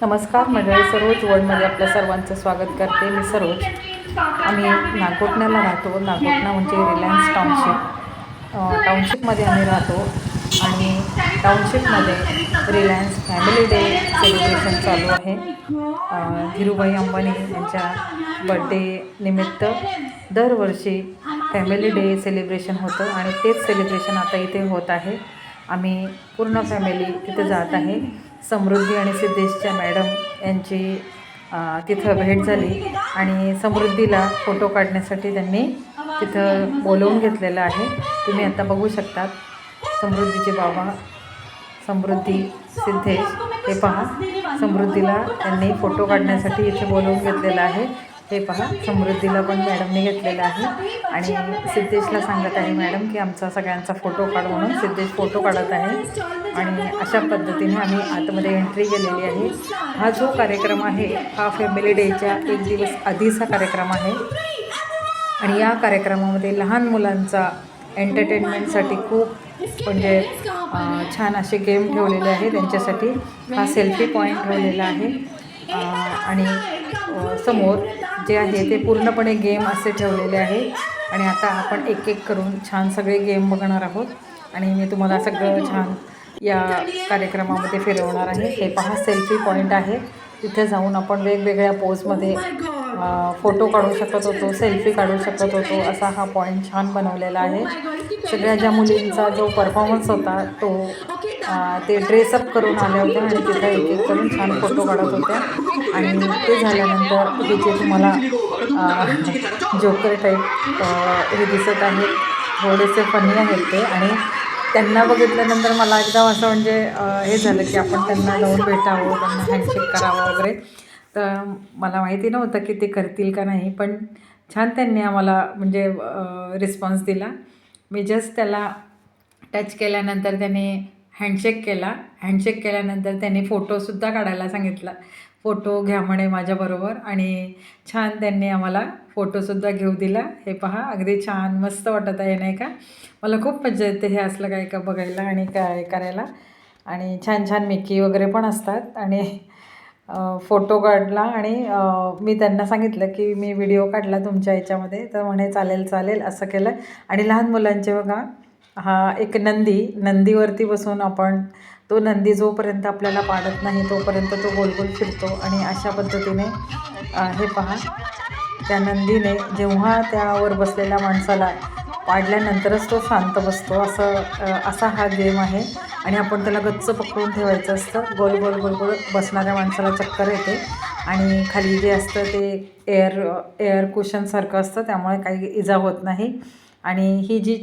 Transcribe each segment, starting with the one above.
नमस्कार मंडळी, सरोज वर्ल्डमध्ये आपल्या सर्वांचं स्वागत करते. मी सरोज. आम्ही नागोठण्याला राहतो. नागोठणा म्हणजे रिलायन्स टाउनशिपमध्ये आम्ही राहतो आणि टाउनशिपमध्ये रिलायन्स फॅमिली डे सेलिब्रेशन चालू आहे. धीरूभाई अंबानी यांच्या बड्डे निमित्त दरवर्षी फॅमिली डे सेलिब्रेशन होतं आणि तेच सेलिब्रेशन आता इथे होत आहे. आम्ही पूर्ण फॅमिली तिथे जात आहे. समृद्धी आणि सिद्धेशच्या मॅडम यांची तिथं भेट झाली आणि समृद्धीला फोटो काढण्यासाठी त्यांनी तिथं बोलवून घेतलेलं आहे. तुम्ही आता बघू शकतात समृद्धीचे बाबा समृद्धी सिद्धेश. हे पहा, समृद्धीला त्यांनी फोटो काढण्यासाठी इथे बोलवून घेतलेलं आहे. हे पहा, समृद्धीला पण मॅडमने घेतलेलं आहे आणि सिद्धेशला सांगत आहे मॅडम की आमचा सगळ्यांचा फोटो काढ म्हणून. सिद्धेश फोटो काढत आहे आणि अशा पद्धतीने आम्ही आतमध्ये एंट्री केलेली आहे. हा जो कार्यक्रम आहे हा फॅमिली डेच्या एक दिवस आधीचा कार्यक्रम आहे आणि या कार्यक्रमामध्ये लहान मुलांचा एंटरटेनमेंटसाठी खूप म्हणजे छान असे गेम ठेवलेले आहे त्यांच्यासाठी. हा सेल्फी पॉईंट ठेवलेला आहे आणि समोर जे आहे ते पूर्णपणे गेम असे ठेवलेले आहे आणि आता आपण एक एक करून छान सगळे गेम बघणार आहोत आणि मी तुम्हाला सगळं छान या कार्यक्रमामध्ये फिरवणार आहे. हे पहा, सेल्फी पॉईंट आहे. तिथे जाऊन आपण वेगवेगळ्या पोजमध्ये फोटो काढू शकत होतो, सेल्फी काढू शकत होतो. असा हा पॉईंट छान बनवलेला आहे. सगळ्या ज्या मुलींचा जो परफॉर्मन्स होता तो ते ड्रेसअप करून आल्या होत्या आणि तिथं एक एक करून छान फोटो काढत होत्या आणि ते झाल्यानंतर हे जे तुम्हाला जोकर टाईप हे दिसत आहे थोडेसे फनी आहेत ते आणि त्यांना बघितल्यानंतर मला एकदम असं म्हणजे हे झालं की आपण त्यांना जाऊन भेटावं, त्यांना हँडशेक करावं वगैरे. तर मला माहिती नव्हतं की ते करतील का नाही, पण छान त्यांनी आम्हाला म्हणजे रिस्पॉन्स दिला. मी जस्ट त्याला टच केल्यानंतर त्याने हँडशेक केला. हँडशेक केल्यानंतर त्याने फोटोसुद्धा काढायला सांगितला. फोटो घ्या म्हणे माझ्याबरोबर आणि छान त्यांनी आम्हाला फोटोसुद्धा घेऊ दिला. हे पहा, अगदी छान मस्त वाटत आहे नाही का. मला खूप मजा येते हे असलं काय का बघायला आणि काय करायला. आणि छान छान मिकी वगैरे पण असतात आणि फोटो काढला आणि मी त्यांना सांगितलं की मी व्हिडिओ काढला तुमच्या ह्याच्यामध्ये, तर म्हणे चालेल चालेल असं केलं. आणि लहान मुलांचे बघा, हा एक नंदीवरती बसून आपण तो नंदी जोपर्यंत आपल्याला पाडत नाही तोपर्यंत तो गोल गोल फिरतो आणि अशा पद्धतीने हे पहा, त्या नंदीने जेव्हा त्यावर बसलेल्या माणसाला पाडल्यानंतरच तो शांत बसतो. असा हा गेम आहे आणि आपण त्याला गच्च पकडून ठेवायचं असतं. गोल गोल गोल गोल बसणाऱ्या माणसाला चक्कर येते आणि खाली जे असतं ते एअर कुशनसारखं असतं, त्यामुळे काही इजा होत नाही. आणि ही जी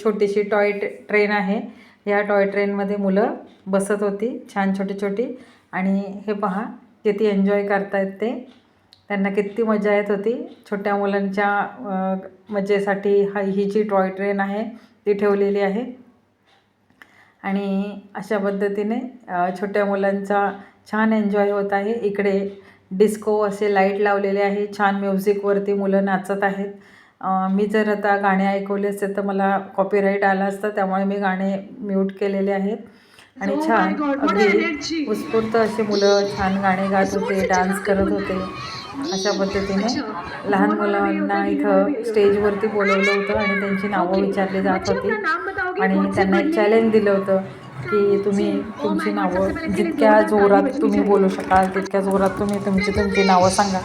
छोटीशी टॉय ट्रेन आहे, या टॉय ट्रेनमध्ये मुलं बसत होती छान छोटी छोटी आणि हे पहा किती एन्जॉय करतायत ते. त्यांना किती मजा येत होती. छोट्या मुलांच्या मजेसाठी ही जी टॉय ट्रेन आहे ती ठेवलेली आहे आणि अशा पद्धतीने छोट्या मुलांचा छान एन्जॉय होत आहे. इकडे डिस्को असे लाईट लावलेले आहे, छान म्युझिकवरती मुलं नाचत आहेत. मी जर आता गाणे ऐकवले असते तर मला कॉपीराईट आलं असतं, त्यामुळे मी गाणे म्यूट केलेले आहेत. आणि छान अगदी उत्स्फूर्त असे मुलं छान गाणे गात होते, डान्स करत होते. अशा पद्धतीने लहान मुलांना इथं स्टेजवरती बोलवलं होतं आणि त्यांची नावं विचारली जात होती आणि त्यांना एक चॅलेंज दिलं होतं की तुम्ही तुमची नावं जितक्या जोरात तुम्ही बोलू शकाल तितक्या जोरात तुम्ही तुमची नावं सांगा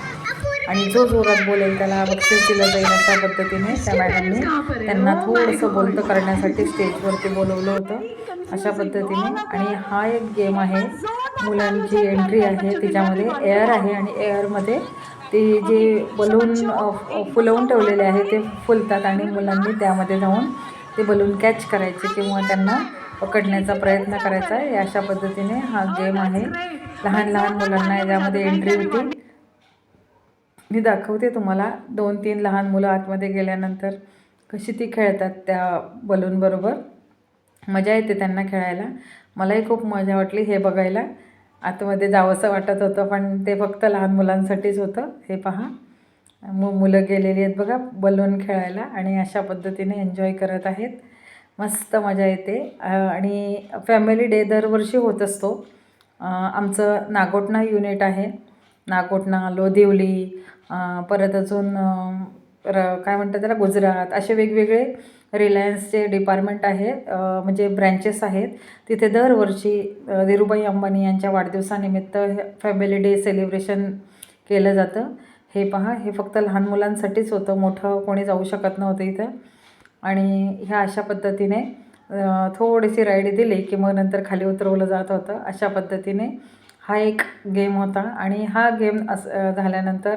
आणि जो जोरात बोलेल त्याला बक्षीस दिलं जाईल. अशा पद्धतीने त्या मॅडमने त्यांना थोडंसं बोलतं करण्यासाठी स्टेजवरती बोलवलं होतं. अशा पद्धतीने आणि हा एक गेम आहे, मुलांची एंट्री आहे, तिच्यामध्ये एअर आहे आणि एअरमध्ये ते जे बलून फुलवून ठेवलेले आहे ते फुलतात आणि मुलांनी त्यामध्ये जाऊन ते बलून कॅच करायचे किंवा त्यांना पकडण्याचा प्रयत्न करायचा आहे. अशा पद्धतीने हा गेम आहे. लहान लहान मुलांना यामध्ये एंट्री होती. मी दाखवते तुम्हाला 2-3 लहान मुलं आतमध्ये गेल्यानंतर कशी ती खेळतात त्या बलूनबरोबर. मजा येते त्यांना खेळायला. मलाही खूप मजा वाटली हे बघायला. आतमध्ये जावंसं वाटत होतं पण ते फक्त लहान मुलांसाठीच होतं. हे पहा, मुलं गेलेली आहेत बघा बलून खेळायला आणि अशा पद्धतीने एन्जॉय करत आहेत. मस्त मजा येते आणि फॅमिली डे दरवर्षी होत असतो आमचं नागोठणा युनिट आहे. नागोठणा, लोधिवली, परत अजून काय म्हणतात त्याला, गुजरात, असे वेगवेगळे रिलायन्सचे डिपार्टमेंट आहे, म्हणजे ब्रँचेस आहेत. तिथे दरवर्षी धीरूभाई अंबानी यांच्या वाढदिवसानिमित्त फॅमिली डे सेलिब्रेशन केलं जातं. हे पहा, हे फक्त लहान मुलांसाठीच होतं, मोठं कोणी जाऊ शकत नव्हतं इथं. आणि ह्या अशा पद्धतीने थोडीशी राईड दिली की मग नंतर खाली उतरवलं जात होतं. अशा पद्धतीने हा एक गेम होता. आणि हा गेम झाल्यानंतर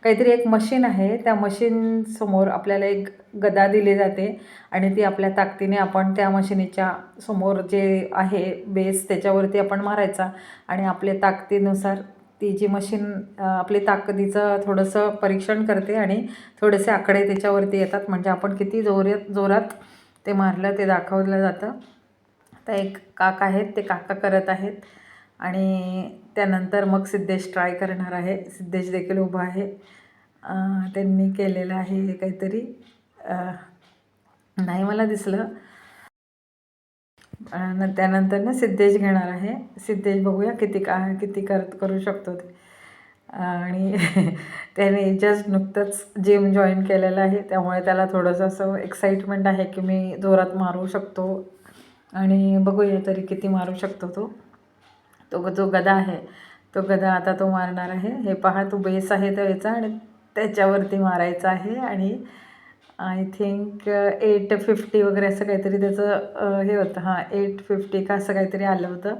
काहीतरी एक मशीन आहे, त्या मशीनसमोर आपल्याला एक गदा दिली जाते आणि ती आपल्या ताकदीने आपण त्या मशिनीच्या समोर जे आहे बेस त्याच्यावरती आपण मारायचा आणि आपल्या ताकदीनुसार ती जी मशीन आपली ताकदीचं थोडंसं परीक्षण करते आणि थोडेसे आकडे त्याच्यावरती येतात, म्हणजे आपण किती जोरात ते मारलं ते दाखवलं जातं. आता एक काका आहेत, ते काका करत आहेत आणि त्यानंतर मग सिद्धेश ट्राय करणार आहे. सिद्धेश देखील उभा आहे. त्यांनी केलेलं आहे हे काहीतरी, नाही मला दिसलं. त्यानंतर ना सिद्धेश घेणार आहे. सिद्धेश बघूया किती करू शकतो ते. आणि त्याने जस्ट नुकतंच जिम जॉईन केलेलं आहे, त्यामुळे त्याला थोडंसं असं एक्साइटमेंट आहे की मी जोरात मारू शकतो. आणि बघूया तरी किती मारू शकतो तो जो गदा आहे तो गदा आता तो मारणार आहे. हे पहा, तो बेस आहे त्याचा आणि त्याच्यावरती मारायचा आहे. आणि आय थिंक 850 वगैरे असं काहीतरी त्याचं हे होतं. हां, 850 का असं काहीतरी आलं होतं.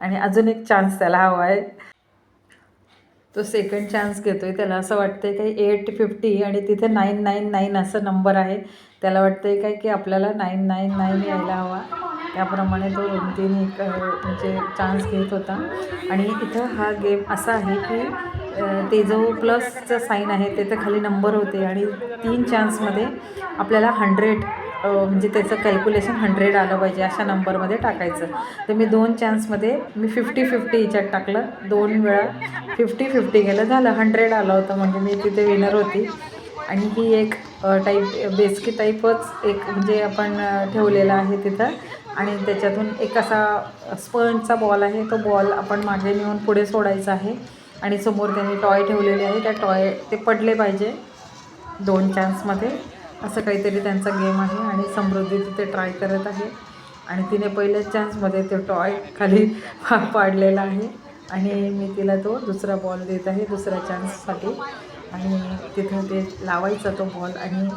आणि अजून एक चान्स त्याला हवा आहे. तो सेकंड चान्स घेतो आहे. त्याला असं वाटतं आहे काही 850 आणि तिथे 999 असं नंबर आहे. त्याला वाटतं आहे काय की आपल्याला 999 यायला हवा. त्याप्रमाणे तो 2-3 म्हणजे चान्स घेत होता. आणि इथं हा गेम असा आहे की ते जो प्लसचं साईन आहे त्याच्या खाली नंबर होते आणि 3 चान्समध्ये आपल्याला 100 म्हणजे त्याचं कॅल्क्युलेशन 100 आलं पाहिजे अशा नंबरमध्ये टाकायचं. तर मी 2 चान्समध्ये मी 50-50 याच्यात टाकलं. 2 वेळा 50-50 गेलं, झालं 100 आलं होतं, म्हणजे मी तिथे विनर होती. आणि ही एक बेसकी टाईपच एक म्हणजे आपण ठेवलेला आहे तिथं. आणि त्याच्यातून एक असा स्पंजचा बॉल आहे, तो बॉल आपण मागे नेऊन पुढे सोडायचा आहे. आणि समोर त्यांनी टॉय ठेवलेले आहे, त्या टॉय ते पडले पाहिजे 2 चान्समध्ये, असं काहीतरी त्यांचा गेम आहे. आणि समृद्धी तिथे ट्राय करत आहे आणि तिने पहिल्याच चान्समध्ये ते टॉय खाली पाडलेला आहे. आणि मी तिला तो दुसरा बॉल देत आहे दुसऱ्या चान्ससाठी. आणि तिथं ते लावायचा तो बॉल आणि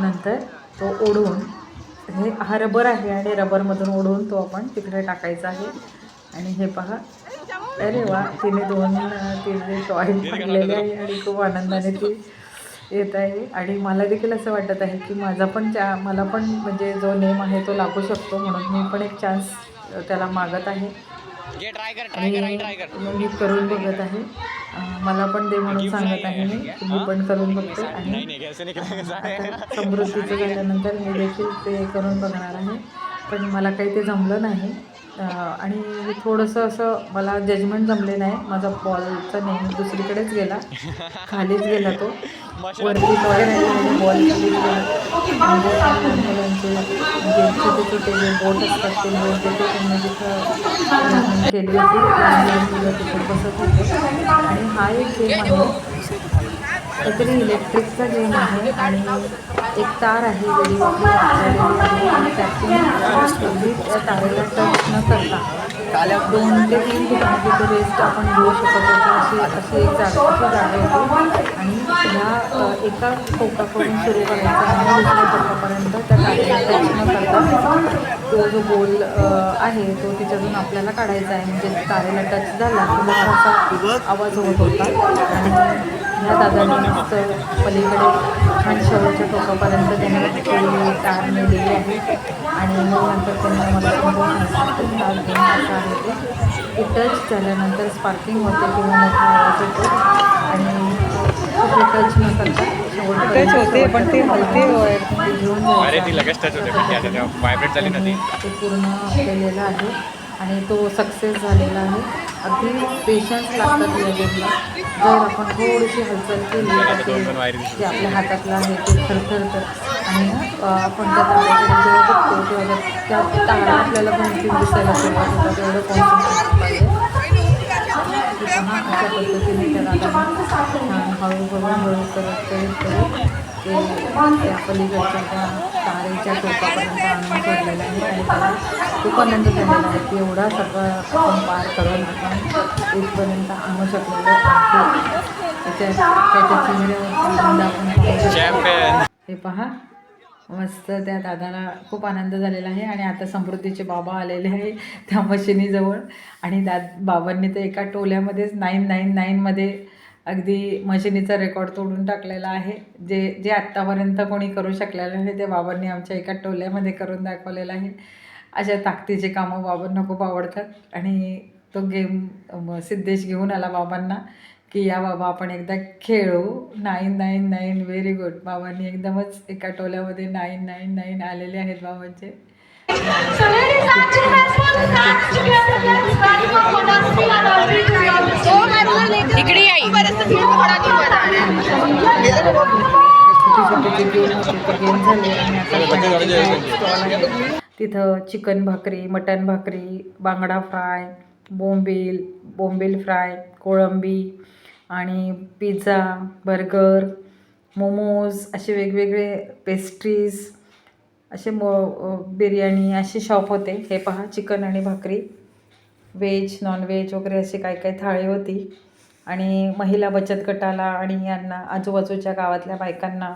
नंतर तो ओढून, हा रबर आहे आणि रबरमधून ओढून तो आपण तिकडे टाकायचा आहे. आणि हे पहा, अरे वा, तिने टॉय पाडलेले आहे आणि खूप आनंदाने ती येत आहे. आणि मला देखील असं वाटत आहे की मला पण म्हणजे जो नेम आहे तो लागू शकतो, म्हणून मी पण एक चान्स त्याला मागत आहे. आणि मी करून बघत आहे. मला पण दे म्हणून सांगत आहे मी पण करून बघते. आणि आता समृद्धीचं झाल्यानंतर मी देखील ते करून बघणार आहे, पण मला काही ते जमलं नाही. आणि थोडंसं असं मला जजमेंट जमले नाही. माझा बॉलचा नेम दुसरीकडेच गेला, खालीच गेला, तो वरती टॉय राहिला आणि बॉल खालीच गेला. म्हणजे लहान मुलांचे जे छोटे जे बोट असतात ते बोट तिथे त्यांनी तिथं केली होती. लहान मुलं तिथे बसत होते. आणि हा एक गेम आहे, काहीतरी इलेक्ट्रिकचा गेम आहे. आणि एक तार आहे वेगळी वापरलेली आहे आणि त्यातून अगदी त्या तारेला टच न करता 2 ते 3 ठिकाणी तिथे रेस्ट आपण घेऊ शकत होतो. अशी एक जागा होती. आणि ह्या एका टोकाकडून सुरू करायचा आणि दुसऱ्या टोकापर्यंत त्या तारेला टच न करता तो जो गोल आहे तो तिच्यातून आपल्याला काढायचा आहे. म्हणजे तारेला टच झाला की असा आवाज होत होता. आणि ह्या दादांनी मस्त पलीकडे छान शेवटच्या टोकापर्यंत त्यांनी तार नेलेली आहे. आणि मग नंतर त्यांनी मला समजून सांगितलं हा गेम असा आहे ते टच झाल्यानंतर स्पार्किंग होते किंवा मोठा आवाज होतो. आणि कुठे टच न करता शेवटपर्यंत होते, पण ते घेऊन ते पूर्ण केलेलं आहे आणि तो सक्सेस झालेला आहे. अगदी पेशन्स लागतात या गेमला. जर आपण थोडीशी हालचाल केली तर ते आपल्या हातातलं आहे ते थरथरतं. आणि आपण त्या ताऱ्याकडे जेव्हा बघतो तेव्हा त्या तारा आपल्याला 2-3 दिसायला सुरुवात होतात. एवढं कॉन्सन्ट्रेशन पाहिजे. पहा अशा पद्धतीने त्या दादांना छान हळू करत ते त्या पलीकडच्या त्या तारेच्या टोकापर्यंत आणून सोडलेलं आहे आणि त्याला खूप आनंद झालेला आहे की एवढा सगळं आपण पार करून आपण इथपर्यंत आणू शकलेलो आहे. त्याच्या चेहऱ्यावर आनंद आपण हे पहा. मस्त त्या दादाला खूप आनंद झालेला आहे. आणि आता समृद्धीचे बाबा आलेले आहे त्या मशिनीजवळ आणि बाबांनी तर एका टोल्यामध्येच 999मध्ये अगदी मशिनीचा रेकॉर्ड तोडून टाकलेला आहे. जे आत्तापर्यंत कोणी करू शकलेलं नाही ते बाबांनी आमच्या एका टोल्यामध्ये करून दाखवलेलं आहे. अशा ताकदीचे कामं बाबांना खूप आवडतात आणि तो गेम सिद्धेश घेऊन आला बाबांना की या बाबा आपण एकदा खेळू. 999 व्हेरी गुड. बाबांनी एकदमच एका टोल्यामध्ये 999 आलेले आहेत बाबांचे. इकडे गेम झाले आणि आता तिथं चिकन भाकरी, मटण भाकरी, बांगडा फ्राय, बोंबील फ्राय, कोळंबी आणि पिझ्झा, बर्गर, मोमोज असे वेगवेगळे पेस्ट्रीज असे बिर्याणी असे शॉप होते. हे पहा चिकन आणि भाकरी, व्हेज नॉनव्हेज वगैरे असे काय थाळी होती. आणि महिला बचत गटाला आणि यांना आजूबाजूच्या गावातल्या बायकांना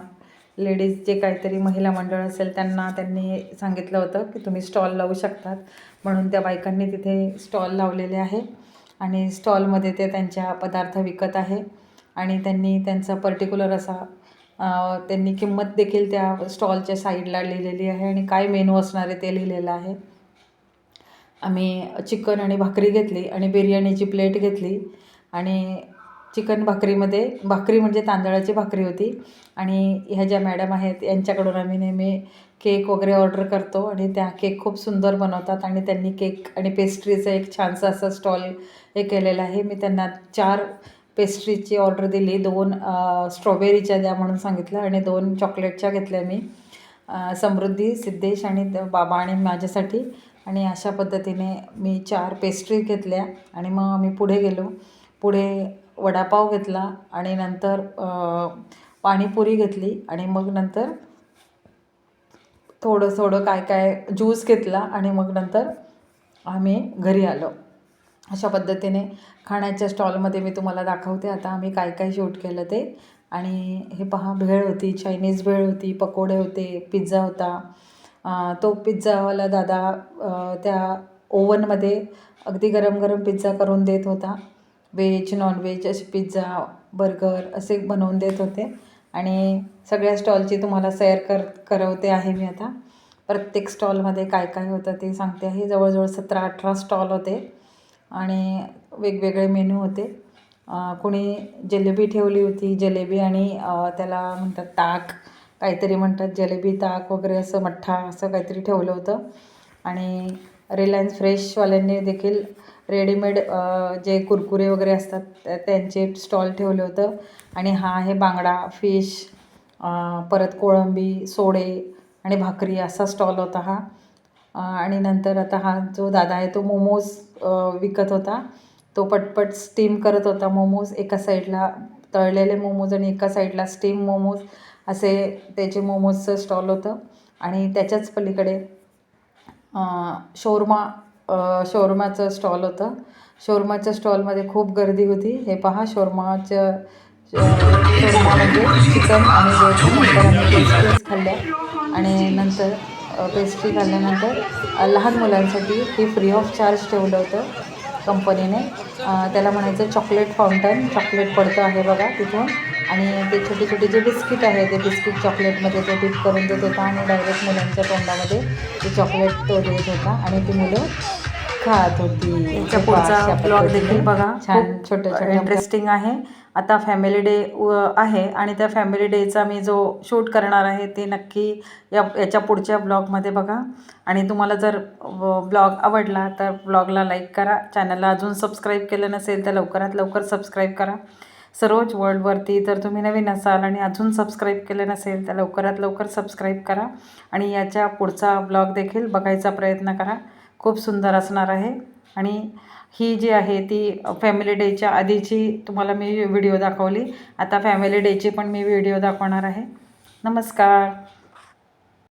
लेडीज जे काहीतरी महिला मंडळ असेल त्यांनी सांगितलं होतं की तुम्ही स्टॉल लावू शकतात म्हणून त्या बायकांनी तिथे स्टॉल लावलेले आहे आणि स्टॉलमध्ये ते त्यांच्या पदार्थ विकत आहे. आणि त्यांनी त्यांचा पर्टिक्युलर असा त्यांनी किंमत देखील त्या स्टॉलच्या साईडला लिहिलेली आहे आणि काय मेनू असणार आहे ते लिहिलेलं आहे. आम्ही चिकन आणि भाकरी घेतली आणि बिर्याणीची प्लेट घेतली. आणि चिकन भाकरी म्हणजे तांदळाची भाकरी होती. आणि ह्या ज्या मॅडम आहेत यांच्याकडून आम्ही नेहमी केक वगैरे ऑर्डर करतो आणि त्या केक खूप सुंदर बनवतात आणि त्यांनी केक आणि पेस्ट्रीचं एक छानसं असं स्टॉल हे केलेलं आहे. मी त्यांना 4 पेस्ट्रीची ऑर्डर दिली. 2 स्ट्रॉबेरीच्या द्या म्हणून सांगितलं आणि 2 चॉकलेटच्या घेतल्या मी, समृद्धी, सिद्धेश आणि बाबा आणि माझ्यासाठी. आणि अशा पद्धतीने मी 4 पेस्ट्री घेतल्या आणि मग आम्ही पुढे गेलो. पुढे वडापाव घेतला आणि नंतर पाणीपुरी घेतली आणि मग नंतर थोडं काय ज्यूस घेतला आणि मग नंतर आम्ही घरी आलो. अशा पद्धतीने खाण्याच्या स्टॉलमध्ये मी तुम्हाला दाखवते आता आम्ही काय शूट केलं ते. आणि हे पहा, भेळ होती, चायनीज भेळ होती, पकोडे होते, पिझ्झा होता. तो पिझ्झावाला दादा त्या ओव्हनमध्ये अगदी गरम पिझ्झा करून देत होता. व्हेज नॉनव्हेज असे पिझ्झा, बर्गर असे बनवून देत होते. आणि सगळ्या स्टॉलची तुम्हाला सैर करवते आहे मी आता. प्रत्येक स्टॉलमध्ये काय होतं ते सांगते आहे. जवळजवळ 17-18 स्टॉल होते आणि वेगवेगळे मेनू होते. कोणी जिलेबी ठेवली होती, जिलेबी आणि त्याला म्हणतात ताक काहीतरी म्हणतात, जिलेबी ताक वगैरे असं मठ्ठा असं काहीतरी ठेवलं होतं. आणि रिलायन्स फ्रेशवाल्यांनी देखील रेडीमेड जे कुरकुरे वगैरे असतात त्यांचे स्टॉल ठेवलं होतं. आणि हा आहे बांगडा फिश, परत कोळंबी, सोडे आणि भाकरी असा स्टॉल होता हा. आणि नंतर आता हा जो दादा आहे तो मोमोज विकत होता. तो पटपट स्टीम करत होता मोमोज. एका साईडला तळलेले मोमोज आणि एका साईडला स्टीम मोमोज असे त्याचे मोमोजचं स्टॉल होतं. आणि त्याच्याच पलीकडे शोरमाचं स्टॉल होतं. शोरमाच्या स्टॉलमध्ये खूप गर्दी होती. हे पहा, शोरमा म्हणजे चिकन आणि नंतर आम्ही पेस्ट्रीज खाल्ल्या. आणि नंतर पेस्ट्री खाल्ल्यानंतर लहान मुलांसाठी हे फ्री ऑफ चार्ज ठेवलं होतं कंपनीने. त्याला म्हणायचं चॉकलेट फाउंटन. चॉकलेट पडतं आहे बघा तिथून. आणि ते छोटे जे बिस्किट आहे ते बिस्किट चॉकलेटमध्ये तो डिप करून देत होता आणि डायरेक्ट मुलांच्या तोंडामध्ये ते चॉकलेट तो देत होता आणि ती मुलं खात होती. याच्या पुढचा ब्लॉग देखील बघा, छान छोटं इंटरेस्टिंग आहे. आता फॅमिली डे आहे आणि त्या फॅमिली डेचा मी जो शूट करणार आहे ते नक्की याच्या पुढच्या ब्लॉगमध्ये बघा. आणि तुम्हाला जर ब्लॉग आवडला तर ब्लॉगला लाईक करा. चॅनलला अजून सबस्क्राईब केलं नसेल तर लवकरात लवकर सबस्क्राईब करा. सरोज वर्ल्डवरती जर तुम्ही नवीन असाल आणि अजून सबस्क्राईब केलं नसेल तर लवकरात लवकर सबस्क्राईब करा. आणि याच्या पुढचा ब्लॉग देखील बघायचा प्रयत्न करा. खूप सुंदर असणार आहे. आणि ही जी आहे ती फॅमिली डेच्या आधीची तुम्हाला मी व्हिडिओ दाखवली. आता फॅमिली डेची पण मी व्हिडिओ दाखवणार आहे. नमस्कार.